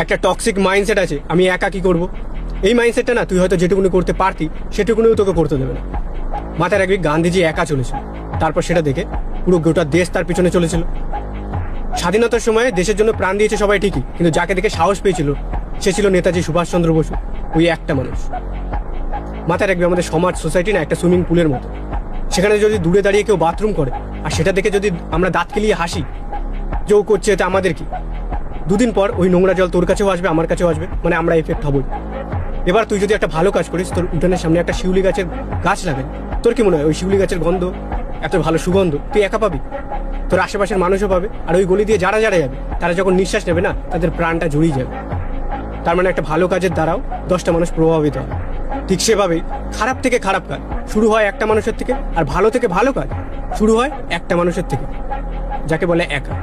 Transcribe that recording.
একটা toxic mindset আছে, আমি একা কি করব। এই মাইন্ডসেটটা না তুই হয়তো যেটুকুনি করতে পারতি সেটুকুনিও তোকে করতে দেবে না। মাথায় রাখবি গান্ধীজি একা চলেছিল, তারপর সেটা দেখে পুরো গোটা দেশ তার পিছনে চলেছিল। স্বাধীনতার সময় দেশের জন্য প্রাণ দিয়েছে সবাই ঠিকই, কিন্তু যাকে দেখে সাহস পেয়েছিল সে ছিল নেতাজি সুভাষচন্দ্র বসু, ওই একটা মানুষ। মাথায় রাখবি আমাদের সমাজ সোসাইটি না একটা সুইমিং পুলের মতো। সেখানে যদি দূরে দাঁড়িয়ে কেউ বাথরুম করে আর সেটা দেখে যদি আমরা দাঁত কেলিয়ে হাসি যে ও করছে, এতে আমাদের কি? দুদিন পর ওই নোংরা জল তোর কাছেও আসবে, আমার কাছেও আসবে, মানে আমরা এফেক্ট হবই। এবার তুই যদি একটা ভালো কাজ করিস, তোর উঠানের সামনে একটা শিউলি গাছের গাছ লাগাই, তোর কি মনে হয় ওই শিউলি গাছের গন্ধ, এত ভালো সুগন্ধ তুই একা পাবি? তোর আশেপাশের মানুষও পাবে, আর ওই গলি দিয়ে যারা যারা যাবে তারা যখন নিঃশ্বাস নেবে না, তাদের প্রাণটা জুড়িয়ে যাবে। তার মানে একটা ভালো কাজের দ্বারাও 10টা মানুষ প্রভাবিত হয়। ঠিক সেভাবেই খারাপ থেকে খারাপ কাজ শুরু হয় একটা মানুষের থেকে, আর ভালো থেকে ভালো কাজ শুরু হয় একটা মানুষের থেকে, যাকে বলে একা।